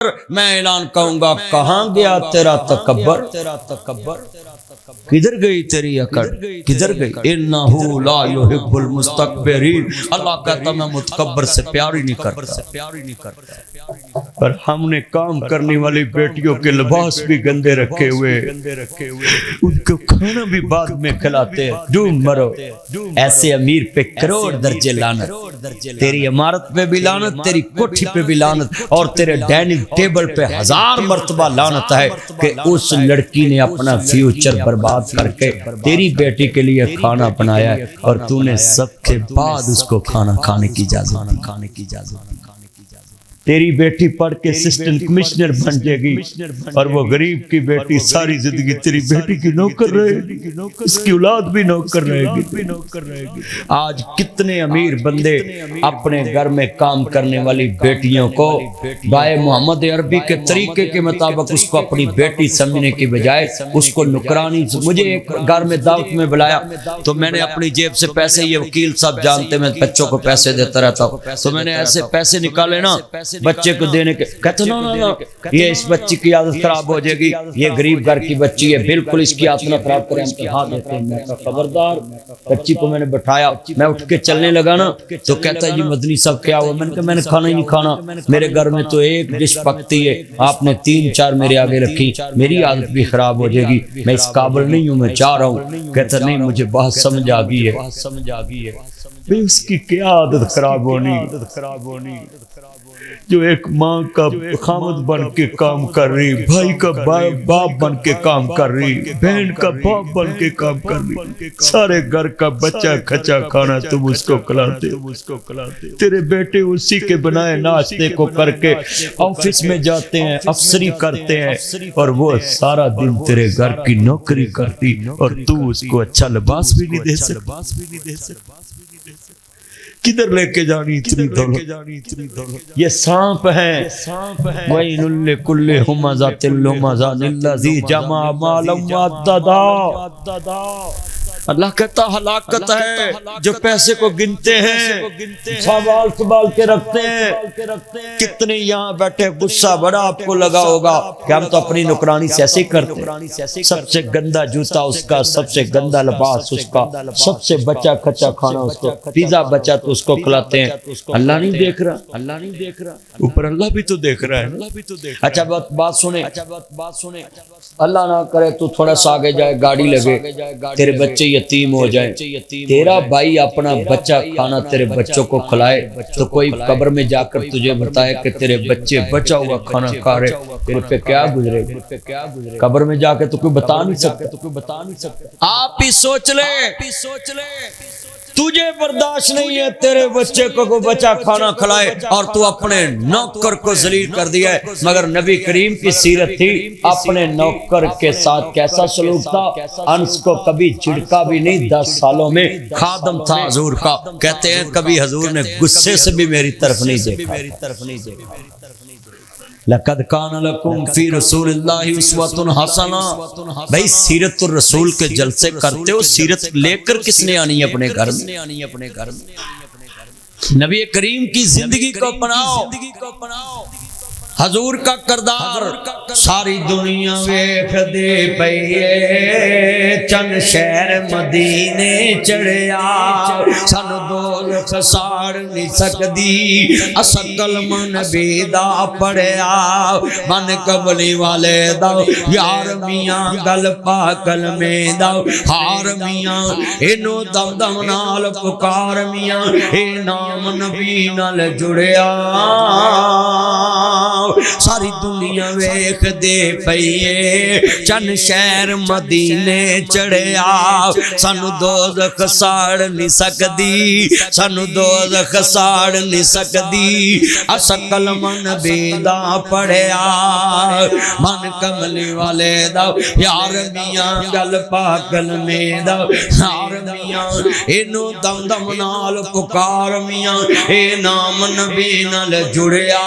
میں اعلان کہوں گا کہاں گیا تیرا تکبر، کدھر گئی تیری اکڑ، کدھر گئی؟ انہو لا یحب المستکبرین، اللہ کہتا میں متکبر سے پیار ہی نہیں کرتا۔ پر ہم نے کام کرنے والی بیٹیوں کے لباس بھی گندے رکھے ہوئے، ان کو کھانا بھی بعد میں کھلاتے ہیں۔ ڈوم مرو، ایسے امیر پہ کروڑ درجے لعنت، تیری عمارت پہ بھی لعنت، تیری کوٹھی پہ بھی لعنت، اور تیرے ڈائننگ ٹیبل پہ 1000 مرتبہ لعنت ہے کہ اس لڑکی نے اپنا فیوچر برباد کر کے تیری بیٹی کے لیے کھانا بنایا ہے، اور تو نے سب کے بعد اس کو کھانا کھانے کی اجازت۔ تیری بیٹی پڑھ کے اسسٹنٹ کمشنر بن جائے گی، اور وہ غریب کی بیٹی ساری زندگی تیری بیٹی کی نوکر رہے گی، اس کی اولاد بھی نوکر رہے گی۔ آج کتنے امیر بندے اپنے گھر میں کام کرنے والی بیٹیوں کو بائے محمد عربی کے طریقے کے مطابق اس کو اپنی بیٹی سمجھنے کی بجائے اس کو نکرانی۔ مجھے ایک گھر میں دعوت میں بلایا تو میں نے اپنی جیب سے پیسے، یہ وکیل صاحب جانتے میں بچوں کو پیسے دیتا رہتا ہوں، تو میں نے ایسے پیسے نکالے نا بچے کو دینے کے، کہتے نا یہ اس بچی کی عادت خراب ہو جائے گی، یہ غریب گھر کی بچی ہے، بالکل اس کی عادت نہ خراب کریں، ہم کہا دیتے ہیں۔ میں کہا خبردار۔ بچی کو میں نے بٹھایا، میں اٹھ کے چلنے لگا نا تو کہتا ہے جی مدنی صاحب کیا ہوا؟ میں نے کہا میں نے کھانا ہی نہیں کھانا، میرے گھر میں تو ایک ڈش پکتی ہے، آپ نے 3-4 میرے آگے رکھی، میری عادت بھی خراب ہو جائے گی، میں اس قابل نہیں ہوں، میں چاہ رہا ہوں۔ کہتا نہیں مجھے بات سمجھ آ گئی ہے، اس کی کیا عادت خراب ہونی جو ایک ماں کا خامد بن کے کام کر رہی، بھائی کا باپ بن کے کام کر رہی، بہن کا باپ بن کے کام کر رہی، سارے گھر کا بچہ کھچا کھانا تم اس کو کھلاتے، تیرے بیٹے اسی کے بنائے ناشتے کو کر کے آفس میں جاتے ہیں، افسری کرتے ہیں، اور وہ سارا دن تیرے گھر کی نوکری کرتی، اور تو اس کو اچھا لباس بھی نہیں دے سکتا۔ کدھر لے کے جانی اتنی دولت؟ یہ سانپ ہیں۔ وَيْلٌ لِكُلِّ هُمَزَةٍ لُمَزَةٍ الَّذِي جَمَعَ مَالًا وَعَدَّدَا۔ اللہ کہتا ہلاکت ہے جو پیسے کو گنتے ہیں، سنبھال کے رکھتے ہیں۔ کتنے یہاں بیٹھے غصہ بڑا آپ کو لگا ہوگا کہ ہم تو اپنی نکرانی سے ایسے ہی کرتے، سب سے گندا جوتا اس کا، سب سے گندا لباس اس کا، سب سے بچا کھچا کھانا اس کو، پیزا بچا تو اس کو کھلاتے ہیں۔ اللہ نہیں دیکھ رہا، اوپر اللہ بھی تو دیکھ رہا ہے۔ اچھا بات سنیں، اللہ نہ کرے تو تھوڑا سا آگے جائے گاڑی لگے، تیرے بچے یتیم ہو جائیں، تیرا بھائی اپنا بچہ کھانا تیرے بچوں کو کھلائے تو کوئی قبر میں جا کر تجھے بتائے کہ تیرے بچے بچا ہوا کھانا کھا رہے، تیرے پہ کیا گزرے گا؟ قبر میں جا کے تو کوئی بتا نہیں سکتا۔ آپ ہی سوچ لے، تجھے برداشت نہیں ہے تیرے بچے کو کوئی بچہ کھانا کھلائے، اور تو اپنے نوکر کو ذلیل کر دیا ہے۔ مگر نبی کریم کی سیرت تھی، اپنے نوکر کے ساتھ کیسا سلوک تھا، انس کو کبھی جھڑکا بھی نہیں، 10 سالوں میں خادم تھا حضور کا، کہتے ہیں کبھی حضور نے غصے سے بھی میری طرف نہیں دیکھا۔ لَقَدْ كَانَ لَكُمْ فِي رَسُولِ اللَّهِ أُسْوَةٌ حَسَنَةٌ۔ بھائی سیرت الرسول کے جلسے کرتے ہو، سیرت لے کر کس نے آنی ہے اپنے گھر میں؟ نبی کریم کی زندگی کو اپناؤ، حضور کا کردار۔ ساری دنیا ویکھ دے پئیے، چند شہر مدینے چڑھیا، سن دوزخ ساڑ نہیں سکدی، اسا کلمہ نبی دا پڑھیا، من کملی والے دا یار میاں گل پا کلمے دا، ہار میاں اینو دم دم نال پکار میاں، اے نام نبی نال جڑیا۔ ساری دنیا ویکھ دے پئیے، چند شہر مدینے چڑھیا، سانو دوزخ ساڑ نہیں سکدی، سانو دوزخ ساڑ نہیں سکدی، اسا کلمہ نبی دا پڑھیا، من کملی والے دا یار میاں گل پا کلمے دا، یار میاں اینو دم دم نال پکار میاں، اے نام نبی نال جڑیا۔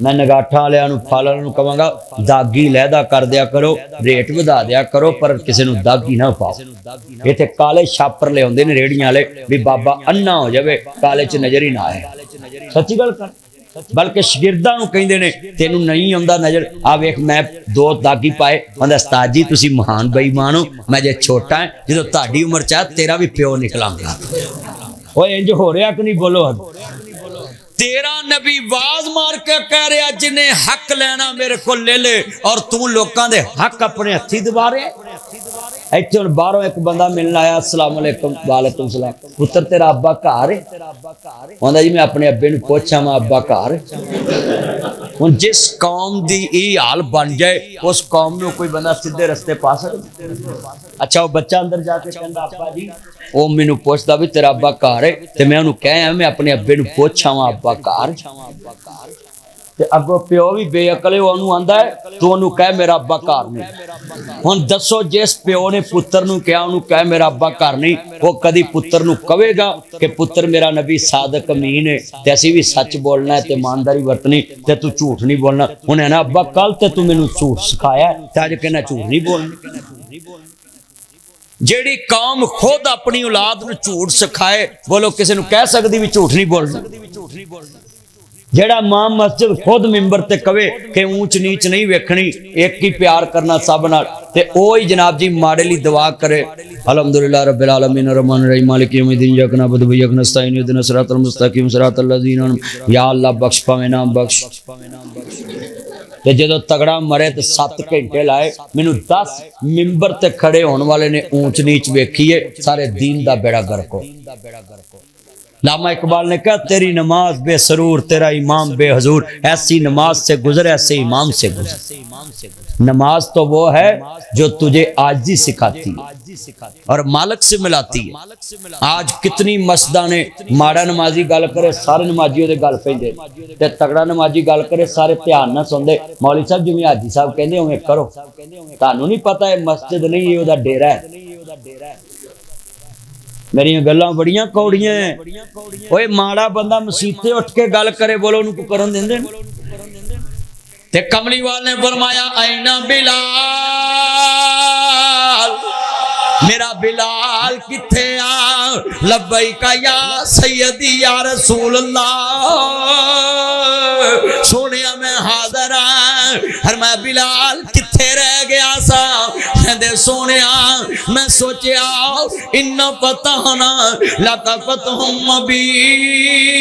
میں نگاٹھاں والےاں نوں پھل والےاں نوں کہاں گا داغی لہدا کر دیا کرو ریٹ ودا دیا کرو پر کسی نوں داغی نہ پاؤ ایتھے کالے چھاپر لے آندے نے ریڑیاں والے بھی بابا انا ہو جاوے کالے چ نظر ہی نہ آئے سچی گل کر بلکہ شاگرداں نوں کہندے نے تینوں نہیں آوندا نظر آ ویکھ میں دو داغی پائے ہوندا استاد جی تسی مہان بے ایمان ہو میں جے چھوٹا ہے جدوں تہاڈی عمر چ تیرا بھی پیو نکلاں گا اوے انج ہو رہا کہ نہیں بولو تیرا نبی واز مار کے کہہ رہا جنہیں حق لینا میرے کو لے لے اور تو لوکاں دے حق اپنے ہتھی دبا رہے ایتھے ہن باہروں ایک بندہ ملن آیا السلام علیکم وعلیکم السلام پتر تیرا ابا گھر ہے ہوندا جی میں اپنے ابے نوں پوچھاں ماں ابا گھر ہن جس قوم دی ای حال بن جائے اس قوم نوں کوئی بندہ سیدھے رستے پا سکدا اچھا وہ بچہ اندر جا کے کہندا ابا جی وہ مینوں پوچھدا بھی تیرا ابا گھر ہے تے میں انہوں کہیا میں اپنے ابے نوں پوچھاں ابا گھر تے اگوں پیو بھی بے عقل ہے انہوں آندا ہے تو انہوں کہے میرا ابا گھر نہیں ہن دسو جس پیو نے پتر نوں کہیا انہوں کہے میرا ابا گھر نہیں وہ کدی پتر نوں کہے گا کہ پتر میرا نبی صادق امین ہے تے اسی بھی سچ بولنا ہے تے ایمانداری ورتنی تے تو جھوٹ نہیں بولنا ہن ہے نا ابا کل تے تو مینوں جھوٹ سکھایا تے اج کہنا جھوٹ نہیں بولنا جیڑی قوم خود اپنی اولاد نو جھوٹ سکھائے بولو کسی نو کہہ سکتی بھی جھوٹ نہیں بولنا جیڑا ماں مسجد خود ممبر تے کہے کہ اونچ نیچ نہیں ویکھنی ایک ہی پیار کرنا سب نال تے اوہی جناب جی ماڑے لی دعا کرے الحمدللہ رب العالمین الرحمن الرحیم مالک یوم الدین ایاک نعبد و ایاک نستعین اهدنا الصراط المستقیم صراط الذین انعمت یا اللہ بخش پاویں نام بخش تے جدوں تگڑا مرے تے 7 گھنٹے لائے مینوں 10 ممبر تے کھڑے ہون والے نے اونچ نیچ ویکھیے سارے دین دا بیڑا گرک ہو علامہ اقبال نے کہا تیری نماز بے سرور تیرا امام بے حضور ایسی نماز سے گزر ایسے امام سے گزر نماز تو وہ ہے جو تجھے عاجزی سکھاتی ہے اور مالک سے ملاتی ہے آج کتنی مسجداں نے ماڑا نمازی گل کرے سارے نمازیوں دے گل پیندے تے تگڑا نمازی گل کرے سارے دھیان نہ سندے مولوی صاحب جویں حاجی صاحب کہندے اوویں کرو تانوں نہیں پتہ ہے مسجد نہیں ہے او دا ڈیرا ہے میری گلاں بڑیاں کوڑیاں ہیں اوے ماڑا بندہ مسیتے اٹھ کے گل کرے بولو انہوں کو کرن دیندے تے کملی وال نے فرمایا اینا بلال میرا بلال کتھے آ لبیک یا سیدی یا رسول اللہ سونیا میں حاضر ہاں فرمایا بلال کتھے رہ گیا سا کہندے سونیا میں سوچیا ان فتحنا لک فتح مبینا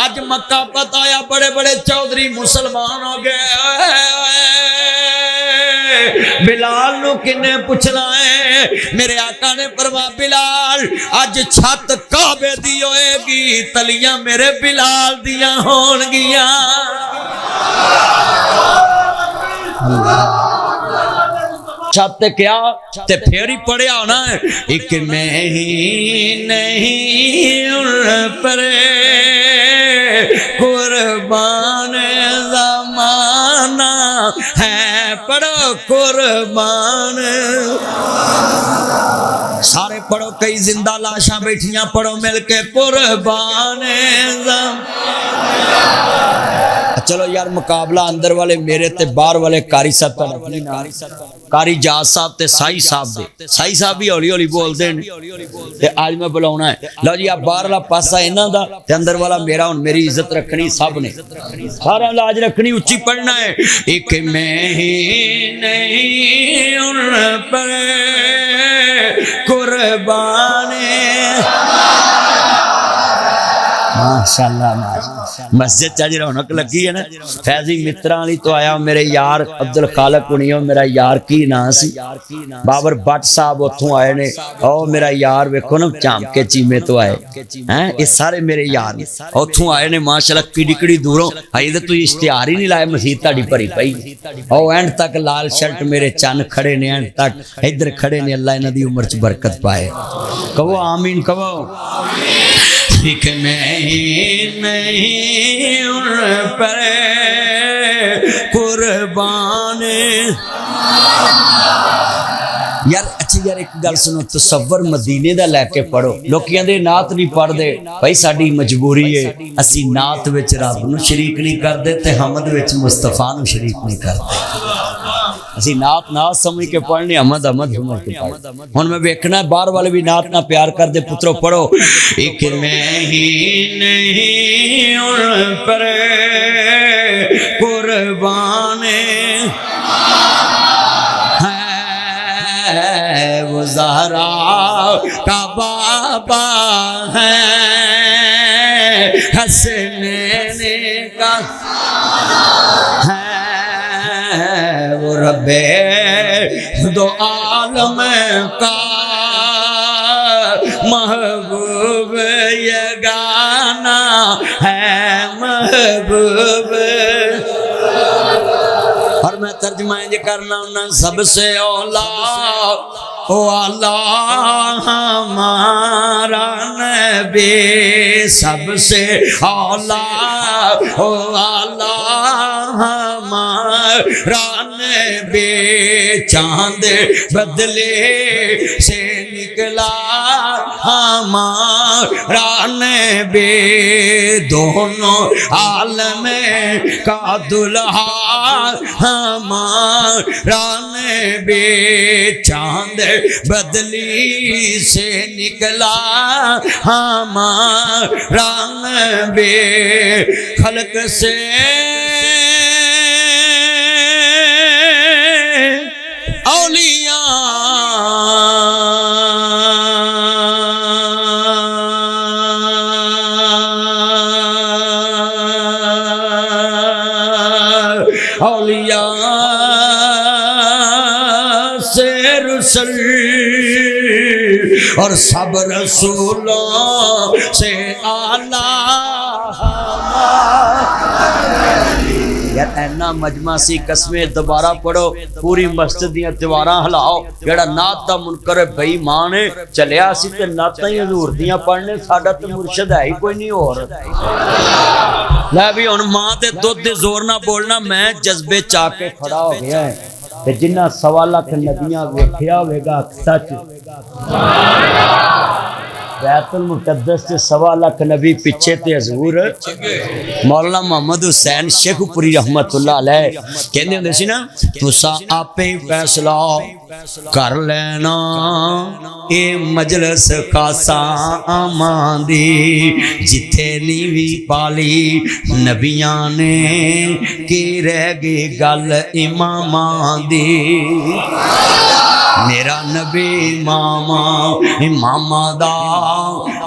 آج مکہ پتایا بڑے بڑے چودھری مسلمان ہو گئے بلال نو کنے پوچھنا ہے میرے آقا نے فرمایا بلال آج چھت کعبے دی ہوئے گی تلیاں میرے بلال دیاں ہون گیاں چھت کیا تے پھر ہی پڑھیا ہونا ہے ایک میں ہی نہیں ان پر قربان زمانہ ہے پڑھو قربان سارے پڑھو کئی زندہ لاشاں بیٹھیاں پڑھو مل کے قربان چلو یار مقابلہ اندر والے میرے تے باہر والے قاری صاحب کا نکلی نا قاری جاز صاحب تے سائی صاحب دے سائی صاحب بھی ہولی ہولی بول دیں تے آج میں بلاؤنا ہے لو جی آپ باہر والا پاسا انہاں دا تے اندر والا میرا ہن میری عزت رکھنی سب نے سارا لاج رکھنی اچھی پڑھنا ہے ایک میں ہی نہیں ان پر قربان ماشاءاللہ مسجد چاہجی رونق لگی ہے نا فیضی متران لی تو آیا میرے یار عبدالخالق انہیوں میرا یار کی نا سی بابر بٹ صاحب اتھوں آئے نے او میرا یار ویکھو نا چام کے چیمے تو آئے یہ سارے میرے یار اتھوں آئے نے ماشاءاللہ کڑی دوروں آئیدہ تو یہ اشتہار ہی نہیں لائے مسیح تاڑی پری پئی او اینڈ تک لال شرٹ میرے چان کھڑے نے اینڈ تک ادھر کھڑے نے اللہ انہاں دی عمر چ برکت پائے کہو آمین کہو ایک میں ہی نہیں ان پر قربان یار اچھا یار ایک گل سنو تصور مدینے دا لے کے پڑھو لوکیاں دے نعت نہیں پڑھ دے بھائی ساڈی مجبوری ہے اسی نعت وچ رب نو شریک نہیں کردے تے حمد وچ مصطفیٰ نو شریک نہیں کردے اسی نعت نعت سمجھ کے پڑھنی حمد حمد سمجھ کے پڑھ ہن میں ویکھنا باہر والے بھی نعت نہ پیار کر دے پترو پڑھو ایک میں ہی نہیں ان پر قربان وہ زہرا کا بابا ہے حسنین کا ہے وہ رب دو عالم کا محبوب یگانا ہے محبوب اور میں ترجمہ یہ کرنا ہوں سب سے اولا او اللہ ہمارا نبی سب سے اولا او اللہ ہمارا نبی چاند بدلے سے نکلا ہمارا نبی دونوں عالم کا دلہا ہمارا نبی چاند بدلی سے نکلا ہمارا نبی خلق سے اولیاء سے رسل اور سب رسولوں سے اعلیٰ یار اینا مجمع سی قسمیں دوبارہ پڑھو پوری مسجد دیاں دیواراں ہلاؤ جڑا نعت دا منکر بے ایمان ہے چلیا سی تے نعتاں ہی حضور دیاں پڑھنے ساڈا تے مرشد ہے ہی کوئی نہیں اور لے بھی ہن ماں تے دودھ دے زور نہ بولنا میں جذبے چا کے کھڑا ہو گیا ہے تے جنہ 1.25 لاکھ نبیاں ویکھیا ہوے گا سچ بیت المقدس سے 1.25 لاکھ نبی پیچھے تے حضور مولانا محمد حسین شیخ پوری رحمت اللہ علیہ کہندے ہوندے سی نا تساں آپے ہی فیصلہ کر لینا اے مجلس خاصا امان دی جتھے نیوی پالی نبیاں نے کی رہ گئی گل اماماں دی میرا نبی امامہ دا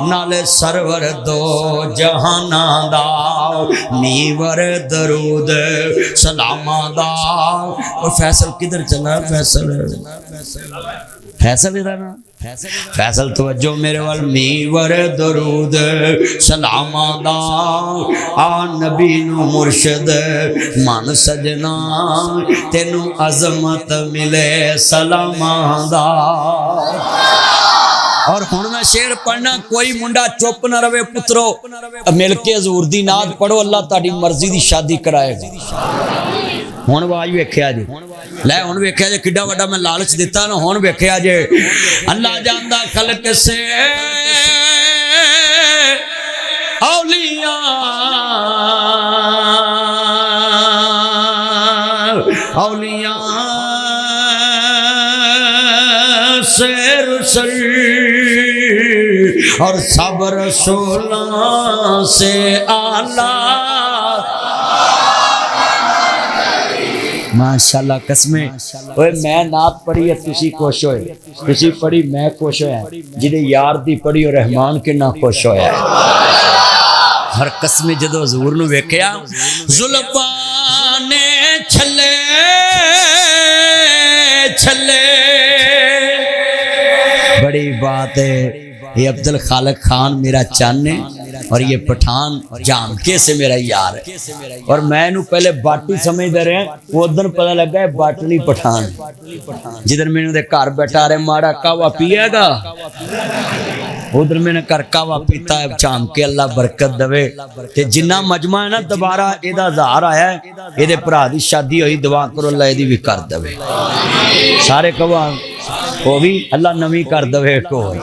نال سرور دو جہانا دا نیور درود سلامہ دا اور فیصل کدھر چلا فیصل ادھر نا فیصل توجہ میرے وال نیور درود سلامہ دا آ نبی نو مرشد من سجنا تینو عظمت ملے سلامہ دا اور ہن میں شعر پڑھنا کوئی منڈا چپ نہ رہے پترو مل کے حضور دی نعت پڑھو اللہ تہاڈی مرضی دی شادی کرائے گا ہن واج ویکھیا جی لے ہن ویکھیا جی کڈا وڈا میں لالچ دیتا نا ہن ویکھیا جی اللہ جاندا خلق سے اولیاء سے رسل اور سب رسولوں سے اعلیٰ ماشاءاللہ قسمیں اوے میں نعت پڑھی ہے تسی خوش ہوئے تسی پڑھی میں خوش ہویا جدے یار دی پڑھی اور رحمان کے نہ خوش ہویا ہر قسمیں جدو حضور نو ویکھیا زلفانے چھلے چھلے بڑی بات ہے یہ عبد الخالق خان میرا چان ہے اور یہ پٹھان جامکے سے میرا یار ہے اور میں نو پہلے باٹی سمجھ دے رہے ہیں وہ دن پتہ لگا ہے باٹلی پٹھان جدھر میں نے دے کار بیٹھا رہے ماڑا کعوہ پیے گا ادھر میں نے کر کعوہ پیتا ہے چامکے اللہ برکت دوے تے جنہ مجمع ہے نا دوبارہ ایدہ ظاہر آیا ہے ایدے پرا دی شادی ہوئی دعا کرو اللہ ایدی بھی کر دوے سارے کعوہ وہ بھی اللہ نمی کر دوے کوئی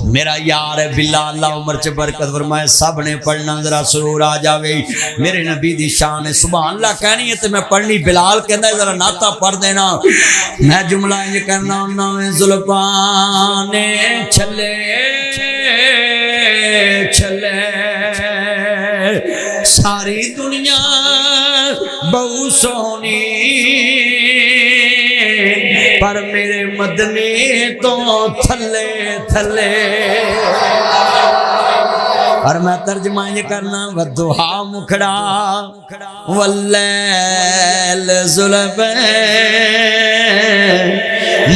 میرا یار ہے باللہ اللہ عمر چ برکت فرمائے سب نے پڑھنا ذرا سرور آ جاوے میرے نبی دی شان ہے سبحان اللہ کہنی ہے تے میں پڑھنی بلال کہندا ہے ذرا ناتا پڑھ دینا میں جملہ یہ کرنا نویں زلفاں نے چھلے چھلے ساری دنیا بہو سونی پر میرے مدنی تو تھلے تھلے اور میں ترجمہ یہ کرنا والضحا مکھڑا واللیل زلفیں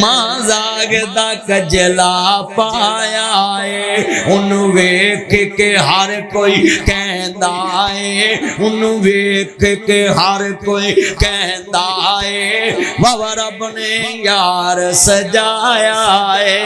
ماں زاگدہ کجلا پایا ہے انہوں ویکھ کے ہر کوئی کہندا ہے انہوں ویکھ کے ہر کوئی کہندا ہے بابا رب نے یار سجایا ہے